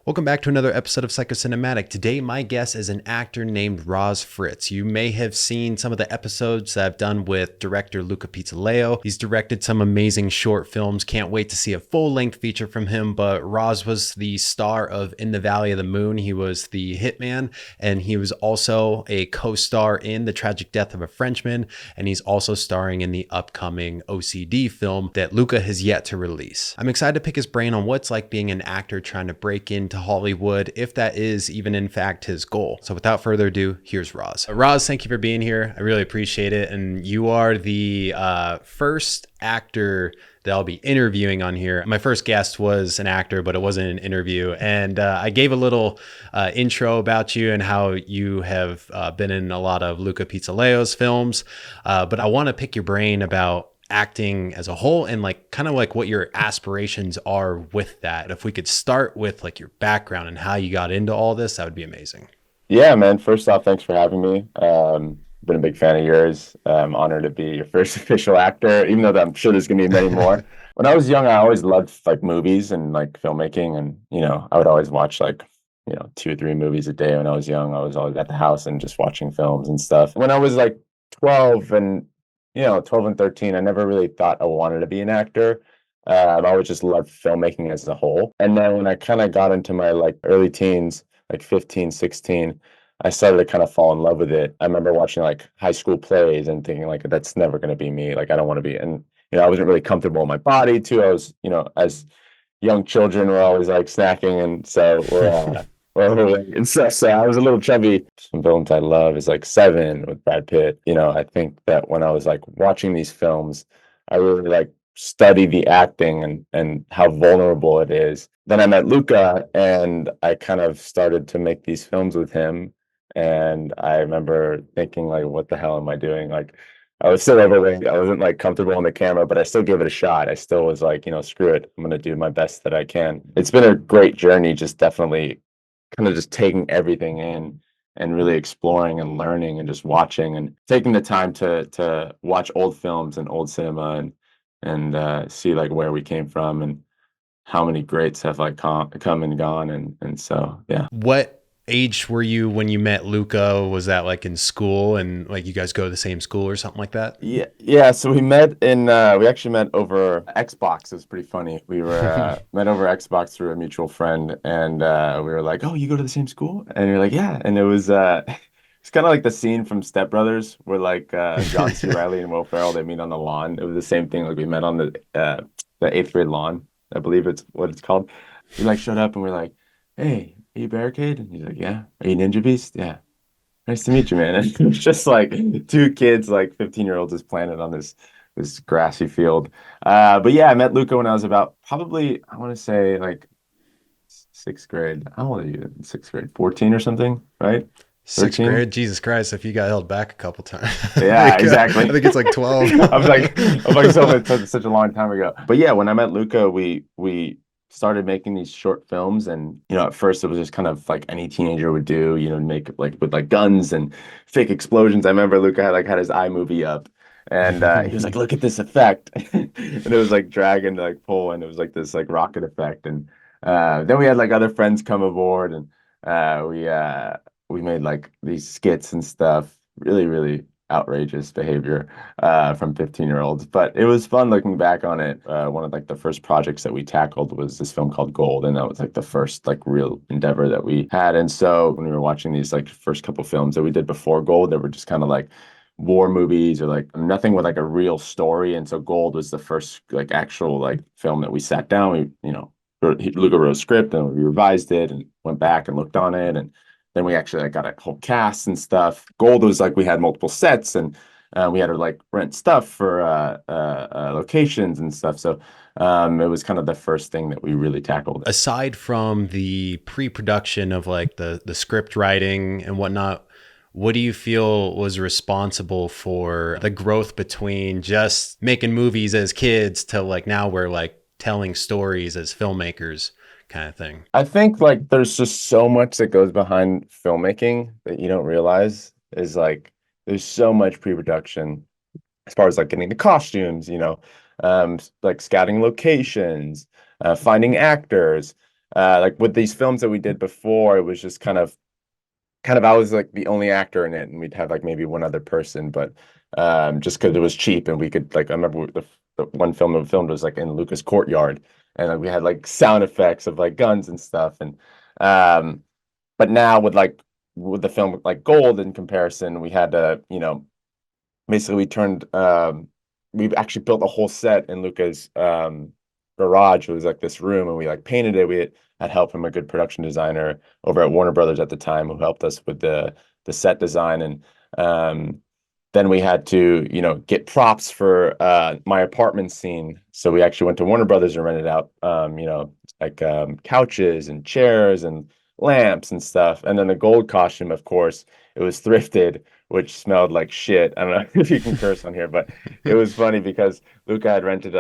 Welcome back to another episode of Psychocinematic. Today, my guest is an actor named Raz Fritz. You may have seen some of the episodes that I've done with director Luca Pizzoleo. He's directed some amazing short films. Can't wait to see a full-length feature from him, but Raz was the star of In the Valley of the Moon. He was the hitman, and he was also a co-star in The Tragic Death of a Frenchman, and he's also starring in the upcoming OCD film that Luca has yet to release. I'm excited to pick his brain on what it's like being an actor trying to break into Hollywood, if that is even in fact his goal. So without further ado, here's Raz. Raz, thank you for being here. I really appreciate it. And you are the first actor that I'll be interviewing on here. My first guest was an actor, but it wasn't an interview. And I gave a little intro about you and how you have been in a lot of Luca Pizzoleo's films. But I want to pick your brain about acting as a whole and like kind of like what your aspirations are with that. If we could start with like your background and how you got into all this, that would be amazing. Yeah, man. First off, thanks for having me. Been a big fan of yours. I'm honored to be your first official actor, even though I'm sure there's gonna be many more. When I was young, I always loved like movies and like filmmaking, and I would always watch like 2 or 3 movies a day when I was young. I was always at the house and just watching films and stuff. When I was like 12 and 12 and 13, I never really thought I wanted to be an actor. I've always just loved filmmaking as a whole. And then when I kind of got into my like early teens, like 15, 16, I started to kind of fall in love with it. I remember watching like high school plays and thinking like, that's never going to be me. Like, I don't want to be. And, I wasn't really comfortable in my body too. I was, as young children, we're always like snacking. And so we're overweight and stuff. So I was a little chubby. Some films I love is like Seven with Brad Pitt. I think that when I was like watching these films, I really like studied the acting and how vulnerable it is. Then I met Luca and I kind of started to make these films with him. And I remember thinking like, what the hell am I doing? Like, I was still overweight. I wasn't like comfortable on the camera, but I still gave it a shot. I still was like, screw it. I'm going to do my best that I can. It's been a great journey, just definitely kind of just taking everything in and really exploring and learning and just watching and taking the time to watch old films and old cinema and see like where we came from and how many greats have like come and gone and so yeah. What age were you when you met Luca? Was that like in school and like you guys go to the same school or something like that? Yeah. So we met we actually met over Xbox. It was pretty funny. We were met over Xbox through a mutual friend, and we were like, "Oh, you go to the same school?" And you're like, "Yeah." And it was it's kind of like the scene from Step Brothers where like John C. Reilly and Will Ferrell, they meet on the lawn. It was the same thing. Like we met on the eighth grade lawn. I believe it's what it's called. We like showed up and we're like, "Hey, are you Barricade?" And he's like, "Yeah." "Are you Ninja Beast?" "Yeah." "Nice to meet you, man." And it was just like 2 kids, like 15-year-olds, just planted on this grassy field. But yeah, I met Luca when I was about probably, I want to say like sixth grade. How old are you in sixth grade? 14 or something, right? Sixth 13? grade? Jesus Christ, if you got held back a couple times. Yeah, exactly. I think it's like 12. I'm like, so it's such a long time ago. But yeah, when I met Luca, we started making these short films, and at first it was just kind of like any teenager would do, make like with like guns and fake explosions. I remember Luca had his iMovie up, and he was like, "Look at this effect," and it was like drag and like pull, and it was like this like rocket effect, and then we had like other friends come aboard, and we made like these skits and stuff. Really, really outrageous behavior from 15-year-olds, but it was fun looking back on it. One of like the first projects that we tackled was this film called Gold, and that was like the first like real endeavor that we had. And so when we were watching these like first couple films that we did before Gold, they were just kind of like war movies or like nothing with like a real story. And so Gold was the first like actual like film that we sat down. Luca wrote a script and we revised it and went back and looked on it, and then we actually like got a whole cast and stuff. Gold was like we had multiple sets, and we had to like rent stuff for locations and stuff. So it was kind of the first thing that we really tackled. Aside from the pre-production of like the script writing and whatnot, what do you feel was responsible for the growth between just making movies as kids to like now we're like telling stories as filmmakers kind of thing? I think like there's just so much that goes behind filmmaking that you don't realize is like there's so much pre-production as far as like getting the costumes, like scouting locations, finding actors, Like with these films that we did before, it was just kind of I was like the only actor in it, and we'd have like maybe one other person, but just because it was cheap and we could like I remember the one film that we filmed was like in Luca's courtyard, and like, we had like sound effects of like guns and stuff, and um, but now with the film like Gold in comparison, we had to basically we actually built a whole set in Luca's garage. It was like this room, and we like painted it. We had help from a good production designer over at Warner Brothers at the time who helped us with the set design. And then we had to, get props for my apartment scene. So we actually went to Warner Brothers and rented out like couches and chairs and lamps and stuff. And then the gold costume, of course, it was thrifted, which smelled like shit. I don't know if you can curse on here, but it was funny because Luca had rented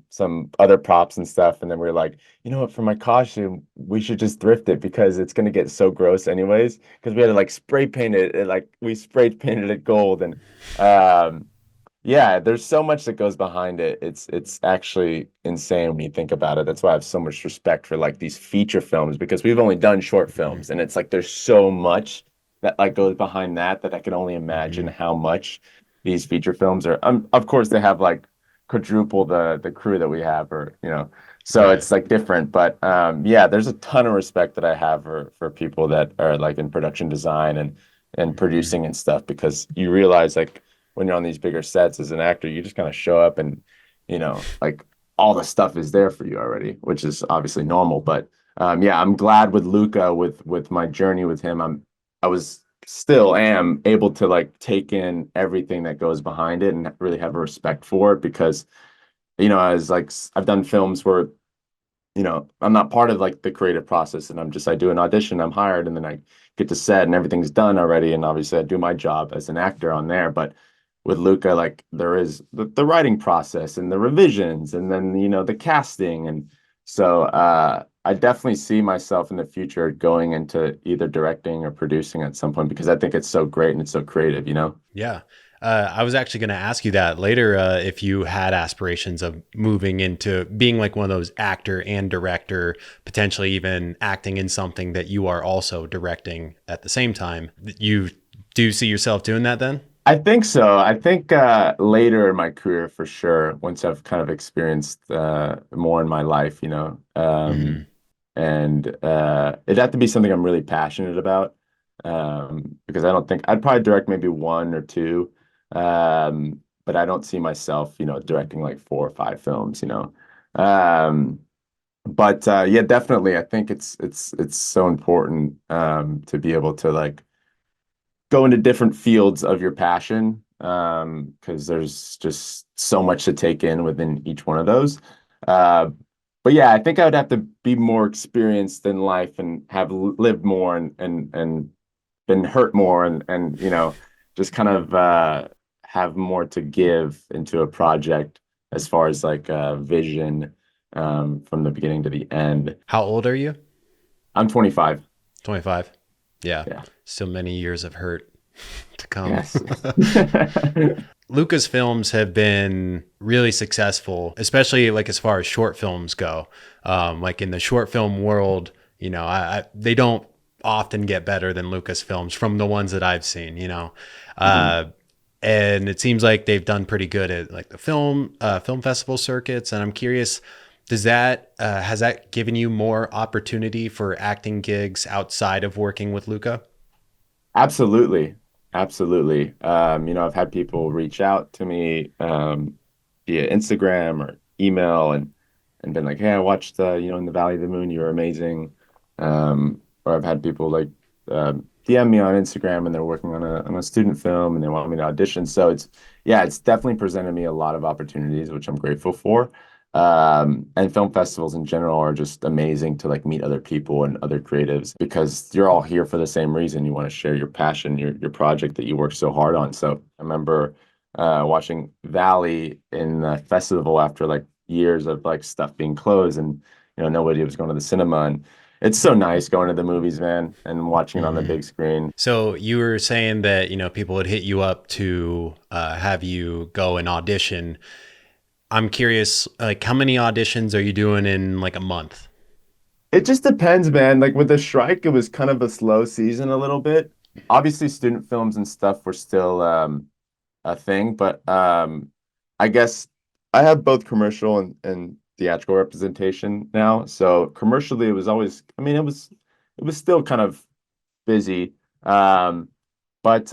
some other props and stuff, and then we were like, you know what, for my costume we should just thrift it because it's going to get so gross anyways, because we had to like spray paint it, like we spray painted it gold. And um yeah, there's so much that goes behind it. It's actually insane when you think about it. That's why I have so much respect for like these feature films, because we've only done short films, and it's like there's so much that like goes behind that I can only imagine Mhm. how much these feature films are. Of course, they have like quadruple the crew that we have, or so Right. it's like different. But yeah, there's a ton of respect that I have for people that are like in production design and Mhm. producing and stuff, because you realize like when you're on these bigger sets as an actor, you just kind of show up and like all the stuff is there for you already, which is obviously normal. But yeah, I'm glad with Luca, with my journey with him, I was still am able to like take in everything that goes behind it and really have a respect for it, because as like I've done films where I'm not part of like the creative process, and I do an audition, I'm hired, and then I get to set and everything's done already, and obviously I do my job as an actor on there. But with Luca, like there is the writing process and the revisions, and then the casting. And so I definitely see myself in the future going into either directing or producing at some point, because I think it's so great and it's so creative. Yeah. I was actually going to ask you that later, if you had aspirations of moving into being like one of those actor and director, potentially even acting in something that you are also directing at the same time. You do see yourself doing that then? I think so. I think later in my career, for sure, once I've kind of experienced more in my life, Hmm. and it'd have to be something I'm really passionate about, because I don't think I'd probably direct maybe one or two, but I don't see myself, directing like 4 or 5 films. Um, but yeah, definitely, I think it's so important to be able to like go into different fields of your passion, because there's just so much to take in within each one of those. Uh, but yeah, I think I would have to be more experienced in life and have lived more and been hurt more, and just kind of have more to give into a project as far as like vision, from the beginning to the end. How old are you? I'm 25. 25. Yeah. Yeah. Still many years of hurt to come. Yes. Luca's films have been really successful, especially like as far as short films go. Like in the short film world, they don't often get better than Luca's films from the ones that I've seen. Mhm. Uh, and it seems like they've done pretty good at like the film festival circuits. And I'm curious, does that has that given you more opportunity for acting gigs outside of working with Luca? Absolutely. Absolutely. I've had people reach out to me via Instagram or email, and been like, "Hey, I watched In the Valley of the Moon, you were amazing." Or I've had people like DM me on Instagram, and they're working on a student film and they want me to audition. So it's definitely presented me a lot of opportunities, which I'm grateful for. And film festivals in general are just amazing to like meet other people and other creatives, because you're all here for the same reason. You want to share your passion, your project that you work so hard on. So I remember watching Valley in the festival after like years of like stuff being closed, and nobody was going to the cinema, and it's so nice going to the movies, man, and watching it on the Hmm. big screen. So you were saying that people would hit you up to have you go and audition. I'm curious, like how many auditions are you doing in like a month? It just depends, man. Like with the strike, it was kind of a slow season a little bit. Obviously, student films and stuff were still a thing, but I guess I have both commercial and theatrical representation now. So commercially, it was always, I mean, it was still kind of busy. But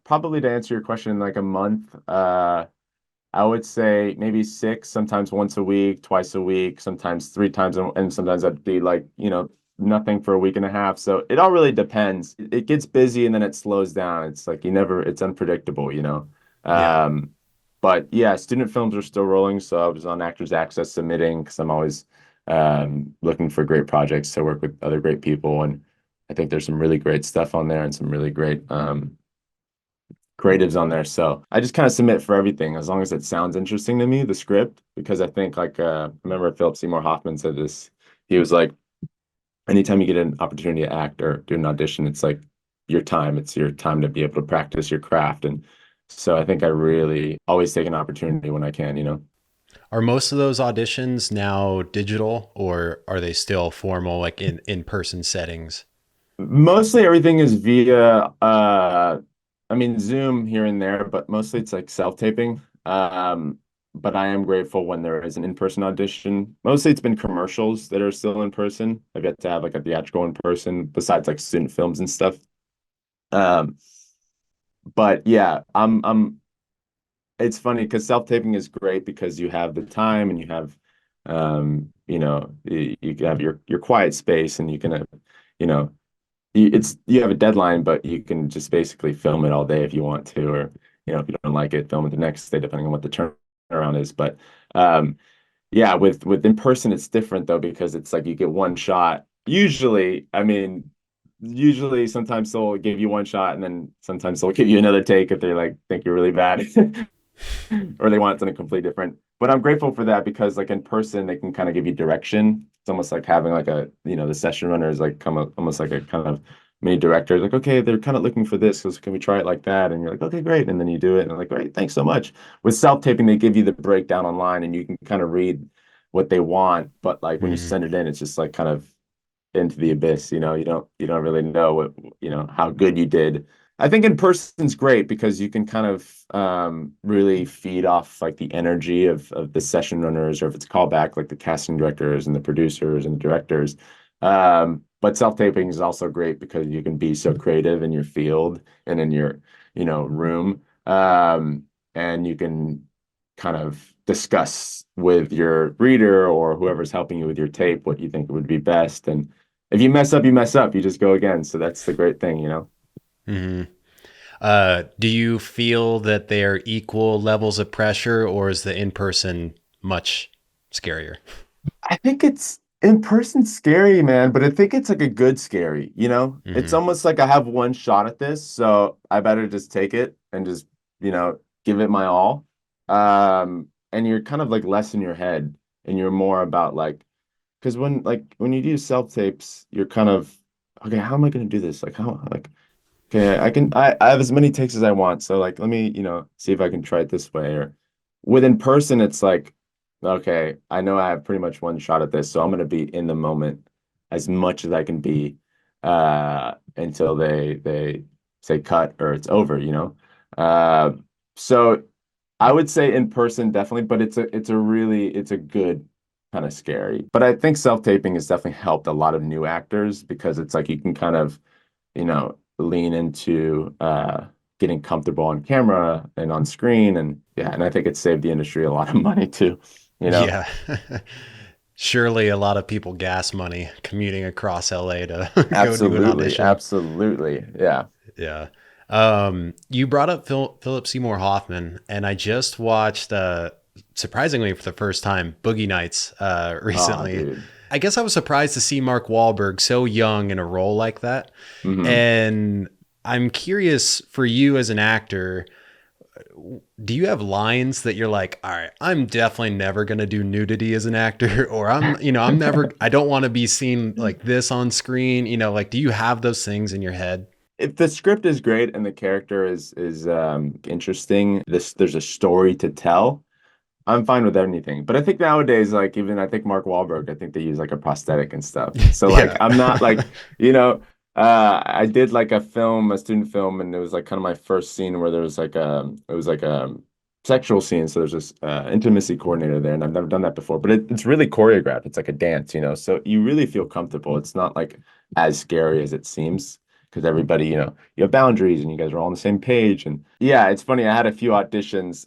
probably to answer your question in like a month, I would say maybe six, sometimes once a week, twice a week, sometimes three times, and sometimes that'd be like, nothing for a week and a half. So it all really depends. It gets busy and then it slows down. It's like it's unpredictable. Yeah. Um, but yeah, student films are still rolling. So I was on Actors Access submitting because I'm always looking for great projects to work with other great people. And I think there's some really great stuff on there and some really great creatives on there. So I just kind of submit for everything as long as it sounds interesting to me, the script, because I think like I remember Philip Seymour Hoffman said this. He was like, anytime you get an opportunity to act or do an audition, it's like your time. It's your time to be able to practice your craft. And so I think I really always take an opportunity when I can. Are most of those auditions now digital, or are they still formal, like in-person settings? Mostly everything is via I mean Zoom here and there, but mostly it's like self-taping. But I am grateful when there is an in-person audition. Mostly it's been commercials that are still in person. I've yet to have like a theatrical in person besides like student films and stuff. Um, but yeah, I'm it's funny because self-taping is great because you have the time and you have you can have your quiet space and you can you know you have a deadline, but you can just basically film it all day if you want to, or if you don't like it, film it the next day, depending on what the turnaround is. But um, yeah, with in person, it's different though because it's like you get one shot. Usually, I mean, usually sometimes they'll give you one shot, and then sometimes they'll give you another take if they like think you're really bad, or they want something completely different. But I'm grateful for that because like in person, they can kind of give you direction. It's almost like having like the session runner is like almost like a kind of mini director. Like, okay, they're kind of looking for this. So can we try it like that? And you're like, okay, great. And then you do it. And I'm like, great, thanks so much. With self-taping, they give you the breakdown online and you can kind of read what they want. But like when you Mhm. send it in, it's just like kind of into the abyss. You don't really know how good you did. I think in person's great because you can kind of really feed off like the energy of the session runners, or if it's callback, like the casting directors and the producers and the directors. But self-taping is also great because you can be so creative in your field and in your room, and you can kind of discuss with your reader or whoever's helping you with your tape what you think would be best. And if you mess up, you mess up. You just go again. So that's the great thing. Mhm. Do you feel that they are equal levels of pressure, or is the in-person much scarier? I think it's in person scary, man, but I think it's like a good scary. It's Hmm. almost like I have one shot at this, so I better just take it and just, give it my all. And you're kind of like less in your head and you're more about like, because when you do self tapes, you're kind of, okay, how am I going to do this? Like, okay, I have as many takes as I want. So like let me, see if I can try it this way. Or within person, it's like, okay, I know I have pretty much one shot at this, so I'm gonna be in the moment as much as I can be until they say cut or it's over. Uh so I would say in person definitely, but it's a good kind of scary. But I think self-taping has definitely helped a lot of new actors because it's like you can kind of lean into getting comfortable on camera and on screen. And yeah, and I think it saved the industry a lot of money too, you know? Yeah. Surely a lot of people gas money commuting across LA to go do an Absolutely. audition. Absolutely. Yeah. Yeah. You brought up Philip Seymour Hoffman, and I just watched, surprisingly for the first time, Boogie Nights Oh, recently. dude. I guess I was surprised to see Mark Wahlberg so young in a role like that. Hmm. And I'm curious for you as an actor, do you have lines that you're like, all right, I'm definitely never going to do nudity as an actor, or I'm never, I don't want to be seen like this on screen, like, do you have those things in your head? If the script is great and the character is interesting, there's a story to tell. I'm fine with anything. But I think nowadays, like even I think Mark Wahlberg, I think they use like a prosthetic and stuff. So like Yeah. I'm not like, I did like a film, a student film, and it was like kind of my first scene where there was like it was like a sexual scene. So there's this intimacy coordinator there, and I've never done that before. But it's really choreographed. It's like a dance. So you really feel comfortable. It's not like as scary as it seems because everybody, you have boundaries and you guys are all on the same page. And yeah, it's funny. I had a few auditions.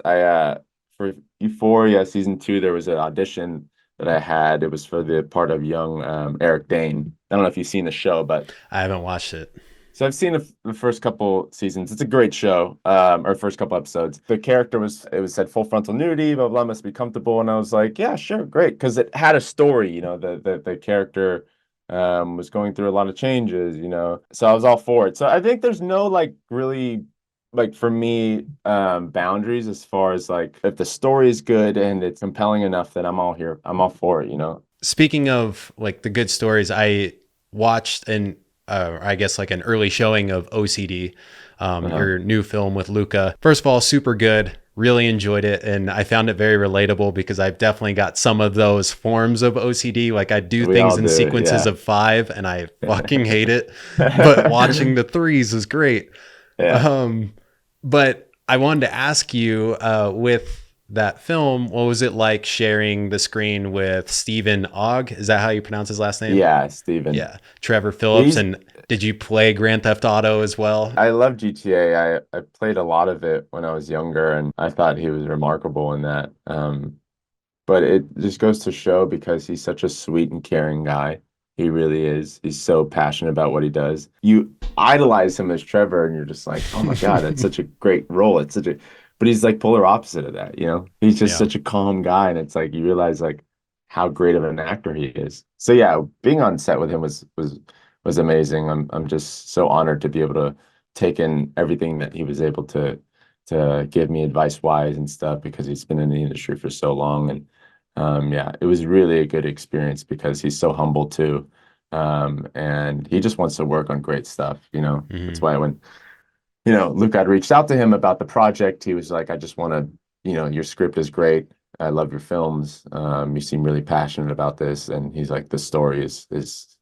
For Euphoria season 2, there was an audition that I had. It was for the part of young Eric Dane. I don't know if you've seen the show, but I haven't watched it. so I've seen the first couple seasons. It's a great show, or first couple episodes. The character it was said full frontal nudity, blah blah, must be comfortable, and I was like, yeah, sure, great, because it had a story. The character was going through a lot of changes. So I was all for it. So I think there's no like really like for me boundaries as far as like if the story is good and it's compelling enough that I'm all here. I'm all for it. Speaking of like the good stories, I watched I guess like an early showing of OCD, Uh-huh. your new film with Luca. First of all, super good. Really enjoyed it. And I found it very relatable because I've definitely got some of those forms of OCD. Like I do We things all in do, sequences yeah. of 5 and I fucking hate it. But watching the threes is great. Yeah. Um, but I wanted to ask you, with that film, what was it like sharing the screen with Steven Ogg? Is that how you pronounce his last name? Yeah, Steven. Yeah, Trevor Phillips. He's And did you play Grand Theft Auto as well? I love GTA. I played a lot of it when I was younger, and I thought he was remarkable in that. But it just goes to show because he's such a sweet and caring guy. He really is. He's so passionate about what he does. You idolize him as Trevor, and you're just like, oh my God, that's such a great role. But he's like polar opposite of that. He's just Yeah. such a calm guy, and it's like you realize like how great of an actor he is. So yeah, being on set with him was amazing. I'm just so honored to be able to take in everything that he was able to give me advice wise and stuff because he's been in the industry for so long. And yeah, it was really a good experience because he's so humble too. And he just wants to work on great stuff. That's Mhm. why when Luca had reached out to him about the project, he was like, I just want your script is great. I love your films. You seem really passionate about this. And he's like, the story is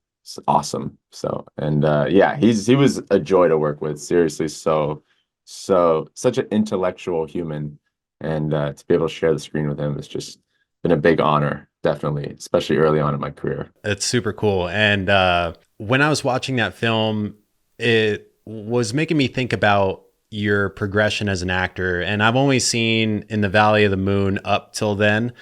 awesome. So, and yeah, he was a joy to work with. Seriously, such an intellectual human. And to be able to share the screen with him has just been a big honor, definitely, especially early on in my career. It's super cool. And when I was watching that film, it was making me think about your progression as an actor. And I've only seen In the Valley of the Moon up till then.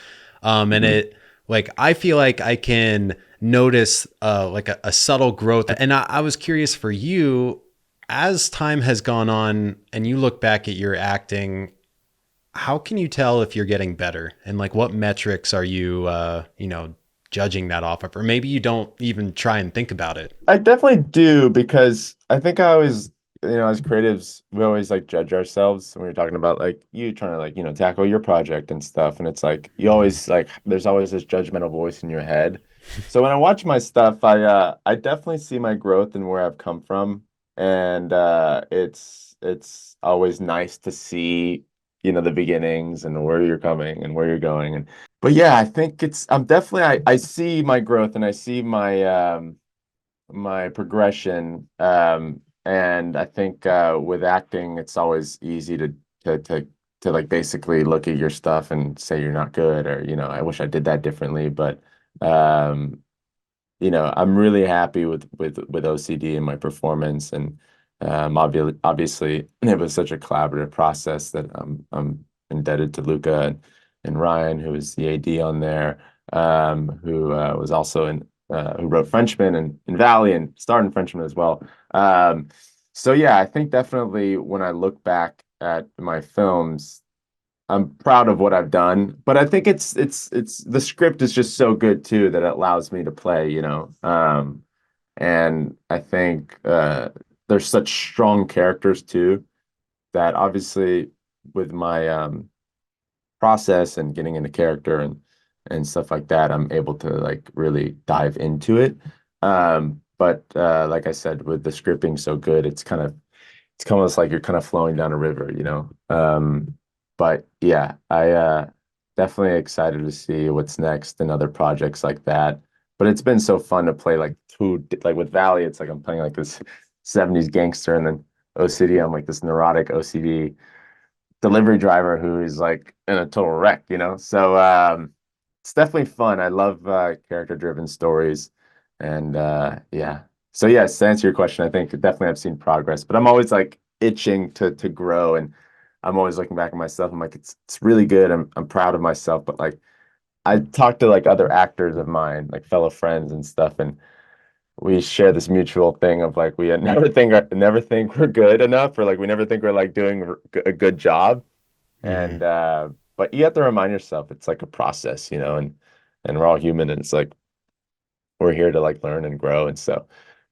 And Mhm. it, like, I feel like I can notice like a subtle growth. And I was curious for you, as time has gone on and you look back at your acting, how can you tell if you're getting better, and like what metrics are you judging that off of? Or maybe you don't even try and think about it. I definitely do because I think I always, as creatives, we always like judge ourselves when we're talking about like you trying to like, tackle your project and stuff. And it's like you Mhm. always like there's always this judgmental voice in your head. So when I watch my stuff, I definitely see my growth and where I've come from. And it's always nice to see, the beginnings and where you're coming and where you're going. But yeah, I think I'm definitely I see my growth and I see my progression. And I think with acting, it's always easy to to to like basically look at your stuff and say you're not good or I wish I did that differently. But um, I'm really happy with OCD and my performance. And obviously it was such a collaborative process that I'm indebted to Luca and Ryan, who was the AD on there, who was also in who wrote Frenchman and Valley and starred in Frenchman as well. So yeah, I think definitely when I look back at my films, I'm proud of what I've done, but I think it's the script is just so good too that it allows me to play. And I think there's such strong characters too that obviously with my process and getting into character and stuff like that, I'm able to like really dive into it. But like I said, with the script being so good, it's almost like you're kind of flowing down a river. But yeah, definitely excited to see what's next and other projects like that. But it's been so fun to play like like with Valley, it's like I'm playing like this 70s gangster, and then OCD, I'm like this neurotic OCD delivery driver who is like in a total wreck, you know? So it's definitely fun. I love character-driven stories. And yeah. So yes, to answer your question, I think definitely I've seen progress, but I'm always like itching to grow, and I'm always looking back at myself. I'm like, it's really good. I'm proud of myself, but like I talk to like other actors of mine, like fellow friends and stuff, and we share this mutual thing of like we never think we're good enough, or like we never think we're like doing a good job. And Hmm. but you have to remind yourself it's like a process, you know, and we're all human, and it's like we're here to like learn and grow. And so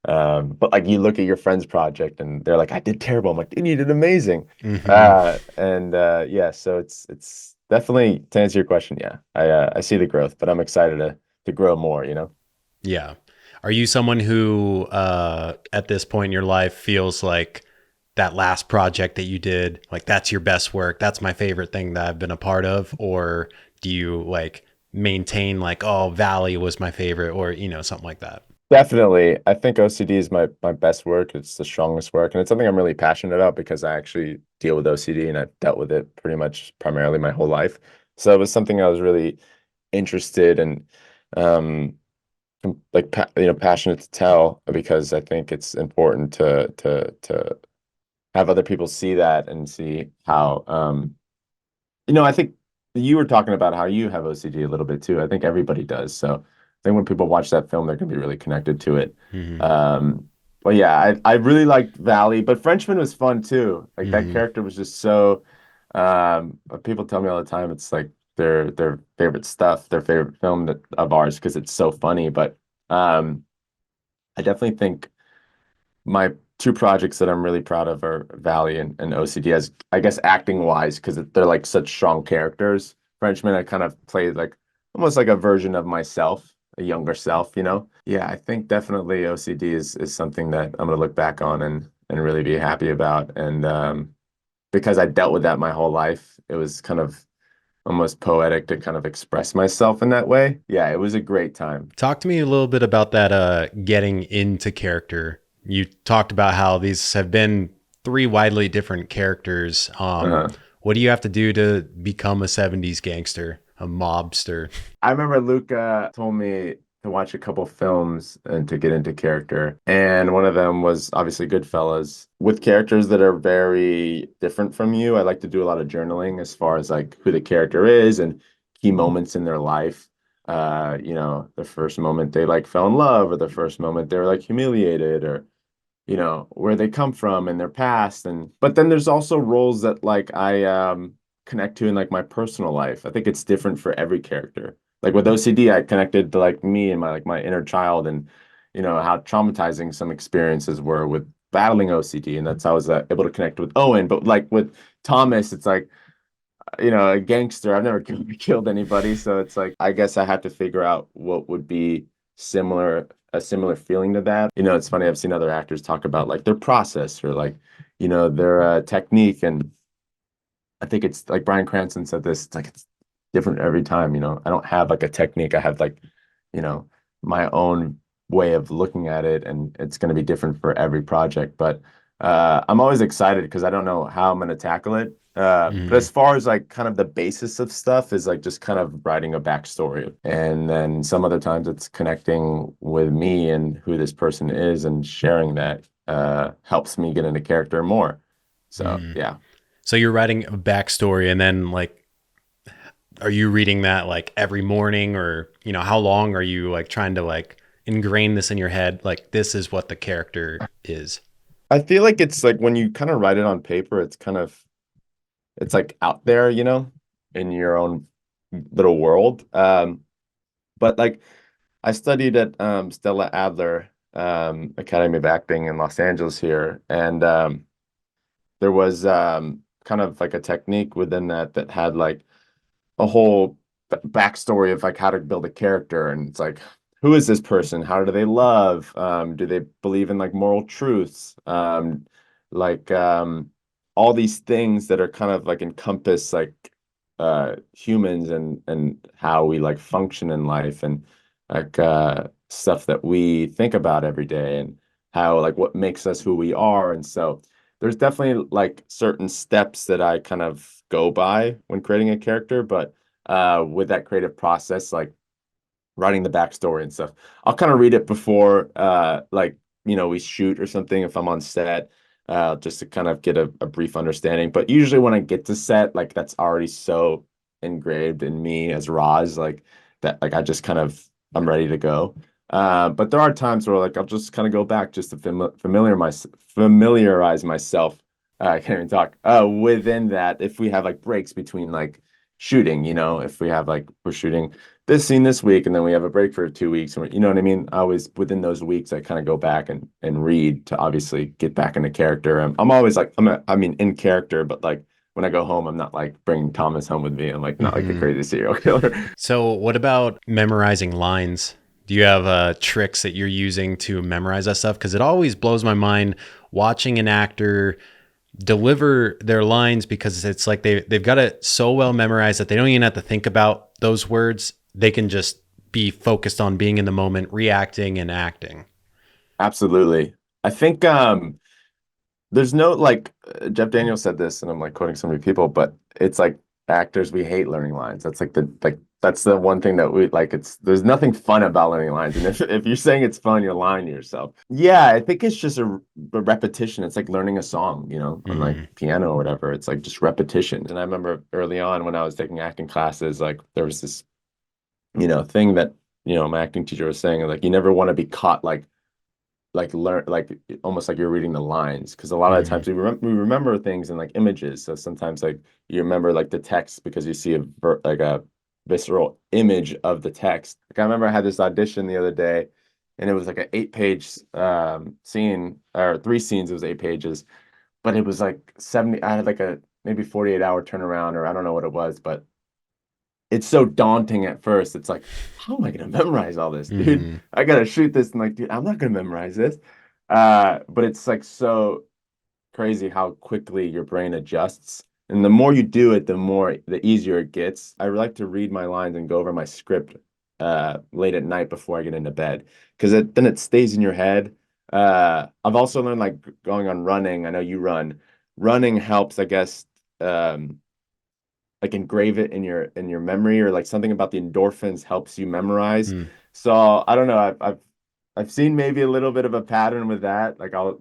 but like you look at your friend's project and they're like, I did terrible. I'm like, dude, you did amazing. Hmm. And yeah, so it's definitely, to answer your question, yeah, I see the growth, but I'm excited to grow more, you know. Yeah. Are you someone who, at this point in your life, feels like that last project that you did, like that's your best work? That's my favorite thing that I've been a part of? Or do you like maintain like, oh, Valley was my favorite, or, something like that? Definitely. I think OCD is my best work. It's the strongest work. And it's something I'm really passionate about because I actually deal with OCD and I've dealt with it pretty much primarily my whole life. So it was something I was really interested and um like passionate to tell, because I think it's important to have other people see that and see how I think you were talking about how you have OCD a little bit too. I think everybody does. So I think when people watch that film, they're gonna be really connected to it. Hmm. Um, but yeah, I really liked Valley, but Frenchman was fun too. Like that Hmm. character was just so people tell me all the time it's like their favorite stuff, their favorite film of ours because it's so funny. But um I definitely think my two projects that I'm really proud of are Valley and OCD, as I guess acting wise, because they're like such strong characters. Frenchman, I kind of played like almost like a version of myself, a younger self, you know? Yeah, I think definitely OCD is something that I'm gonna look back on and really be happy about. And because I dealt with that my whole life, it was kind of almost poetic to kind of express myself in that way. Yeah, it was a great time. Talk to me a little bit about that getting into character. You talked about how these have been three widely different characters. Uh-huh. What do you have to do to become a 70s gangster, a mobster? I remember Luca told me to watch a couple films and to get into character. And one of them was obviously Goodfellas. With characters that are very different from you, I like to do a lot of journaling as far as like who the character is and key moments in their life. The first moment they like fell in love, or the first moment they were like humiliated, or where they come from and their past. And but then there's also roles that like I connect to in like my personal life. I think it's different for every character. Like with OCD, I connected to like me and my inner child, and how traumatizing some experiences were with battling OCD, and that's how I was able to connect with Owen. But like with Thomas, it's like a gangster. I've never killed anybody, so it's like I guess I had to figure out what would be a similar feeling to that. It's funny. I've seen other actors talk about like their process or like their technique, and I think it's like Bryan Cranston said this. It's like it's different every time. I don't have like a technique. I have like you know my own way of looking at it, and it's going to be different for every project. But I'm always excited because I don't know how I'm going to tackle it. But Hmm. as far as like kind of the basis of stuff is like just kind of writing a backstory. And then some other times it's connecting with me and who this person is, and sharing that helps me get into character more. So Hmm. yeah. So you're writing a backstory, and then like, are you reading that like every morning, or how long are you like trying to like ingrain this in your head? Like this is what the character is. I feel like it's like when you kind of write it on paper, it's like out there, in your own little world. But like I studied at Stella Adler Academy of Acting in Los Angeles here, and there was kind of like a technique within that had like a whole backstory of like how to build a character, and it's like who is this person, how do they love, do they believe in like moral truths, like all these things that are kind of like encompass like humans and how we like function in life and like stuff that we think about every day and how like what makes us who we are. And so there's definitely like certain steps that I kind of go by when creating a character, but with that creative process, like writing the backstory and stuff. I'll kind of read it before like we shoot or something if I'm on set, just to kind of get a brief understanding. But usually when I get to set, like that's already so engraved in me as Roz, like that like I just kind of I'm ready to go. But there are times where like I'll just kind of go back just to familiarize myself. I can't even talk. Within that, if we have like breaks between like shooting, if we have like we're shooting this scene this week and then we have a break for 2 weeks, and you know what I mean? I always within those weeks I kind of go back and read to obviously get back into character. I'm always like I mean in character, but like when I go home, I'm not like bringing Thomas home with me. I'm like not like the Hmm. crazy serial killer. So, what about memorizing lines? Do you have tricks that you're using to memorize that stuff? Because it always blows my mind watching an actor deliver their lines because it's like they've got it so well memorized that they don't even have to think about those words. They can just be focused on being in the moment, reacting and acting. Absolutely. I think there's no like Jeff Daniels said this, and I'm like quoting so many people, but it's like actors we hate learning lines. That's like that's the one thing that we like. It's there's nothing fun about learning lines, and if you're saying it's fun, you're lying to yourself. Yeah, I think it's just a repetition. It's like learning a song, on like Hmm. piano or whatever. It's like just repetition. And I remember early on when I was taking acting classes, like there was this thing that my acting teacher was saying, like you never want to be caught like learn like almost like you're reading the lines because a lot of the Hmm. times we remember things in like images, so sometimes like you remember like the text because you see like a visceral image of the text. Like I remember I had this audition the other day and it was like an 8-page scene or 3 scenes. It was 8 pages, but it was like 70. I had like a maybe 48-hour turnaround, or I don't know what it was, but it's so daunting at first. It's like, how am I gonna memorize all this, dude? Hmm. I gotta shoot this and like, dude, I'm not gonna memorize this. But it's like so crazy how quickly your brain adjusts. And the more you do it, the easier it gets. I like to read my lines and go over my script late at night before I get into bed because then it stays in your head. I've also learned like going on running. I know you run. Running helps, I guess, like engrave it in your memory, or like something about the endorphins helps you memorize. Hmm. So I don't know. I've seen maybe a little bit of a pattern with that. Like I'll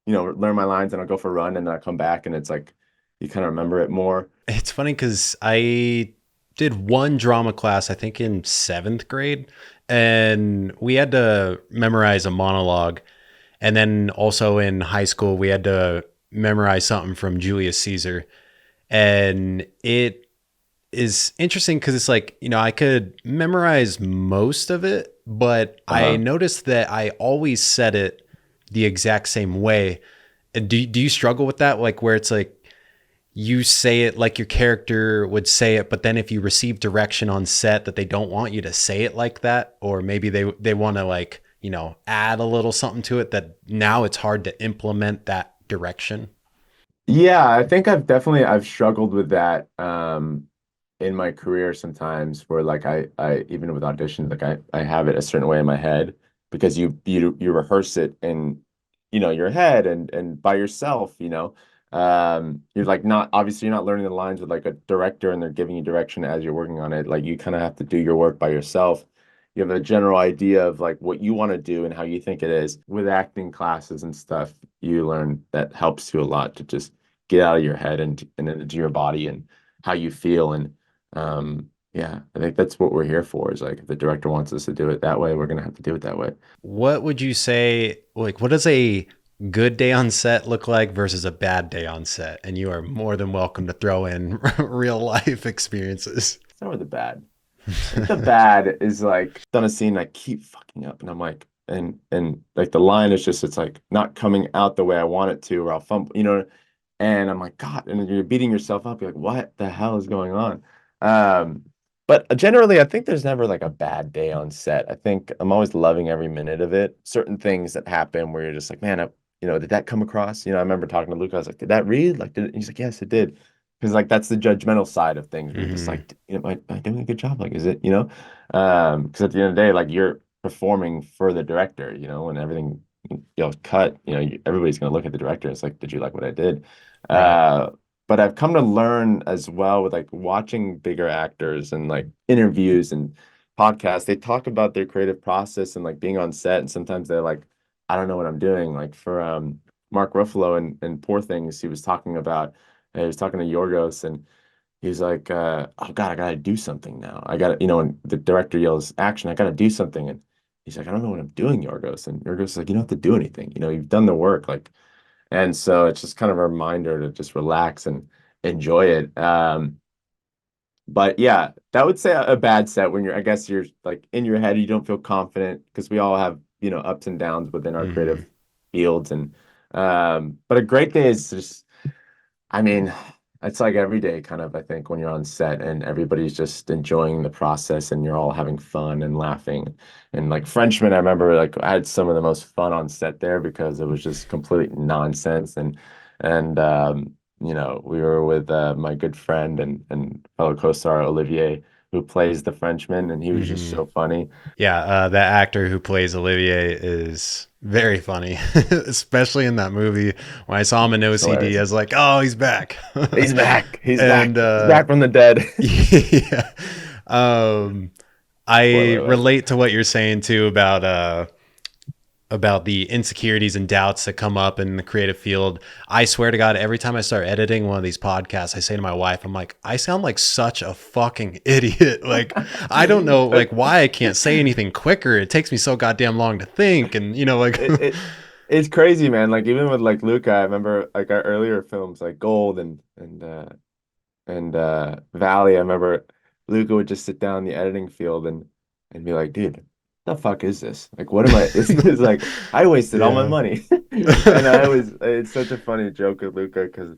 learn my lines and I'll go for a run and then I'll come back and it's like you kind of remember it more. It's funny because I did one drama class, I think in seventh grade, and we had to memorize a monologue. And then also in high school, we had to memorize something from Julius Caesar. And it is interesting because it's like, I could memorize most of it, but I Uh-huh. noticed that I always said it the exact same way. And do you struggle with that? Like where it's like you say it like your character would say it, but then if you receive direction on set that they don't want you to say it like that, or maybe they want to like, add a little something to it that now it's hard to implement that direction. Yeah, I think I've struggled with that in my career sometimes where like I even with auditions like I have it a certain way in my head because you rehearse it in your head and by yourself, you're like not obviously you're not learning the lines with like a director and they're giving you direction as you're working on it. Like you kind of have to do your work by yourself. You have a general idea of like what you want to do and how you think it is. With acting classes and stuff, you learn that helps you a lot to just get out of your head and into your body and how you feel. And yeah, I think that's what we're here for is like if the director wants us to do it that way, we're gonna have to do it that way. What would you say, like, what does a good day on set look like versus a bad day on set? And you are more than welcome to throw in real life experiences. Start with the bad. I think the bad is like done a scene I keep fucking up and I'm like and like the line is just it's like not coming out the way I want it to or I'll fumble, and I'm like, God, and you're beating yourself up. You're like, what the hell is going on? Um, but generally, I think there's never like a bad day on set. I think I'm always loving every minute of it. Certain things that happen where you're just like, man, did that come across? I remember talking to Luca. I was like, did that read? Like, did it? He's like, yes, it did. because like that's the judgmental side of things where you're just Hmm. like, am I doing a good job? Like, is it, because at the end of the day, like you're performing for the director, and everything, cut, everybody's gonna look at the director. It's like, did you like what I did? Right. Uh, but I've come to learn as well with like watching bigger actors and like interviews and podcasts. They talk about their creative process and like being on set, and sometimes they're like, I don't know what I'm doing. Like for Mark Ruffalo and Poor Things, he was talking to Yorgos, and he's like, oh God, I gotta do something now. I gotta, and the director yells, action, I gotta do something. And he's like, I don't know what I'm doing, Yorgos. And Yorgos is like, you don't have to do anything. You've done the work. Like, and so it's just kind of a reminder to just relax and enjoy it. But yeah, that would say a bad set when I guess you're like in your head, you don't feel confident because we all have, ups and downs within our creative Hmm. fields. But a great day is just, I mean, it's like every day kind of, I think, when you're on set and everybody's just enjoying the process and you're all having fun and laughing. And like Frenchman, I remember like I had some of the most fun on set there because it was just complete nonsense. And we were with my good friend and fellow co-star Olivier, who plays the Frenchman, and he was just Hmm. so funny. Yeah, that actor who plays Olivier is very funny, especially in that movie. When I saw him in It's OCD, I hilarious. was like, "Oh, he's back!" He's back. He's And back. He's back from the dead. yeah, um, I Spoiler alert. relate to what you're saying too about the insecurities and doubts that come up in the creative field. I swear to God, every time I start editing one of these podcasts, I say to my wife, I'm like, I sound like such a fucking idiot. Like, I don't know like why I can't say anything quicker. It takes me so goddamn long to think. And like, it, it it's crazy, man. Like even with like Luca, I remember like our earlier films like Gold and Valley. I remember Luca would just sit down in the editing field and be like, dude, the fuck is this? Like, what am I? This is like I wasted all my yeah. money. And it's such a funny joke with Luca because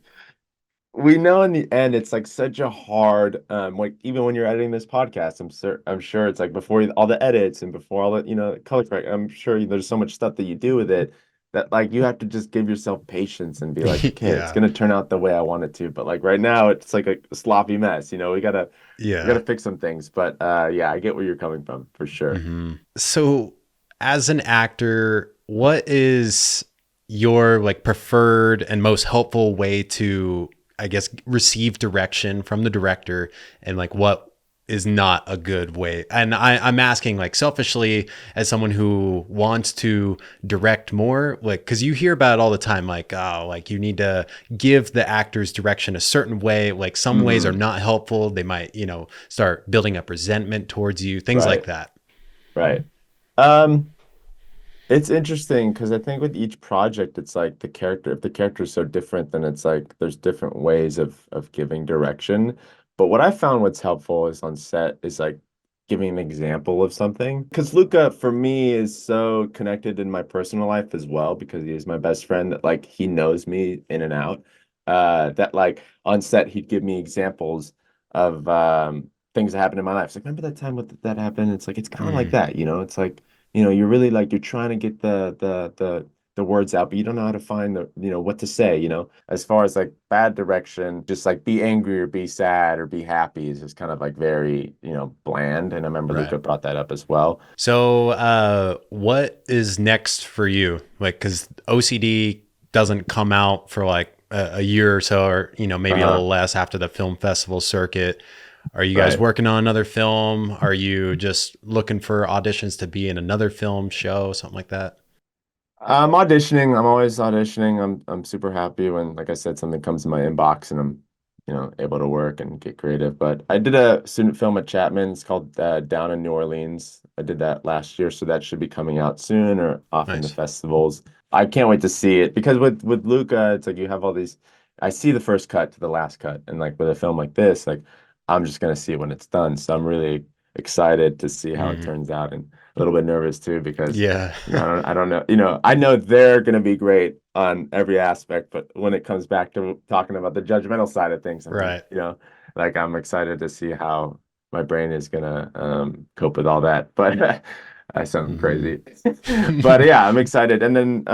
we know in the end it's like such a hard like even when you're editing this podcast, I'm sure it's like before all the edits and before all the color correct, I'm sure there's so much stuff that you do with it that like you have to just give yourself patience and be like, okay, it's Yeah. gonna turn out the way I want it to. But like right now it's like a sloppy mess. We gotta Yeah. fix some things. But yeah, I get where you're coming from for sure. Hmm. So, as an actor, what is your like preferred and most helpful way to, I guess, receive direction from the director, and like what is not a good way? And I'm asking like selfishly as someone who wants to direct more, like because you hear about it all the time, like oh, like you need to give the actors direction a certain way. Like some ways are Hmm. not helpful. They might start building up resentment towards you, things like Right, that. right. Um, It's interesting because I think with each project, it's like if the character is so different, then it's like there's different ways of giving direction. But what I found what's helpful is on set is like giving an example of something. Because Luca, for me, is so connected in my personal life as well, because he is my best friend that like he knows me in and out. That like on set, he'd give me examples of things that happened in my life. It's like, remember that time that happened? It's like it's kind of like Mm, that, It's like you're really like you're trying to get the words out, but you don't know how to find what to say, As far as like bad direction, just like be angry or be sad or be happy is just kind of like very, bland. And I remember right. Luca brought that up as well. So, what is next for you? Like, because OCD doesn't come out for like a year or so, or maybe a Uh-huh. little less after the film festival circuit. Are you guys Right. working on another film? Are you just looking for auditions to be in another film, show, something like that? I'm auditioning. I'm always auditioning. I'm super happy when, like I said, something comes in my inbox and I'm, able to work and get creative. But I did a student film at Chapman. It's called Down in New Orleans. I did that last year, so that should be coming out soon or off in the Nice. festivals. I can't wait to see it because with Luca, it's like you have all these. I see the first cut to the last cut, and like with a film like this, like I'm just gonna see it when it's done. So I'm really excited to see how it Hmm. turns out and a little bit nervous too because. Yeah. I don't know. I know they're going to be great on every aspect, but when it comes back to talking about the judgmental side of things, Right. like I'm excited to see how my brain is going to cope with all that. But I sound Hmm. crazy. But yeah, I'm excited. And then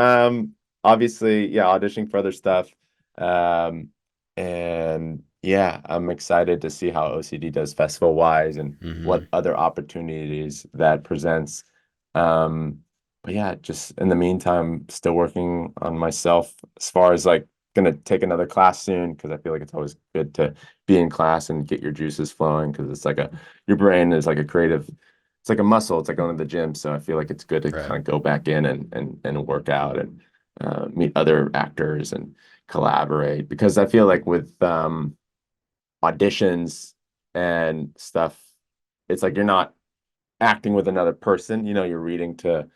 obviously, yeah, auditioning for other stuff. Um, and Yeah, I'm excited to see how OCD does festival wise and Hmm. what other opportunities that presents. Um, but yeah, just in the meantime, still working on myself as far as like gonna take another class soon because I feel like it's always good to be in class and get your juices flowing because it's like a your brain is like a creative, it's like a muscle, it's like going to the gym. So I feel like it's good to Right. kind of go back in and work out and meet other actors and collaborate because I feel like with auditions and stuff, it's like you're not acting with another person. You're reading to,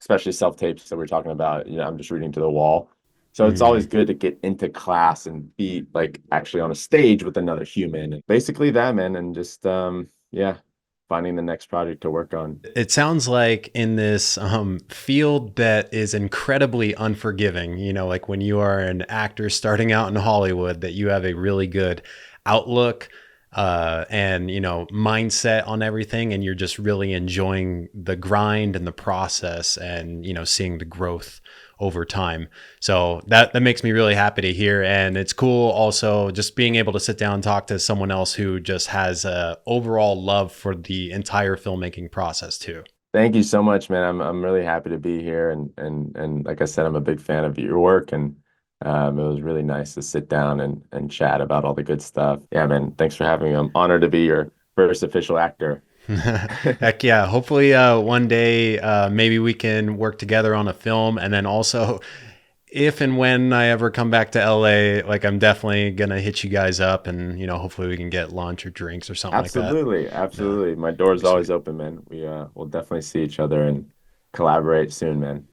especially self-tapes that we're talking about. I'm just reading to the wall. So it's always Hmm. good to get into class and be like actually on a stage with another human. And basically that, man, and just yeah, finding the next project to work on. It sounds like in this field that is incredibly unforgiving, like when you are an actor starting out in Hollywood, that you have a really good outlook and, mindset on everything. And you're just really enjoying the grind and the process and, seeing the growth over time. So that makes me really happy to hear. And it's cool also just being able to sit down and talk to someone else who just has a overall love for the entire filmmaking process too. Thank you so much, man. I'm really happy to be here and like I said, I'm a big fan of your work and it was really nice to sit down and chat about all the good stuff. Yeah, man. Thanks for having me. I'm honored to be your first official actor. Heck yeah. Hopefully, one day, maybe we can work together on a film. And then also, if and when I ever come back to LA, like I'm definitely going to hit you guys up and, hopefully we can get lunch or drinks or something like that. Absolutely, No, absolutely. My that'd door's be sweet. always open, man. We'll definitely see each other and collaborate soon, man.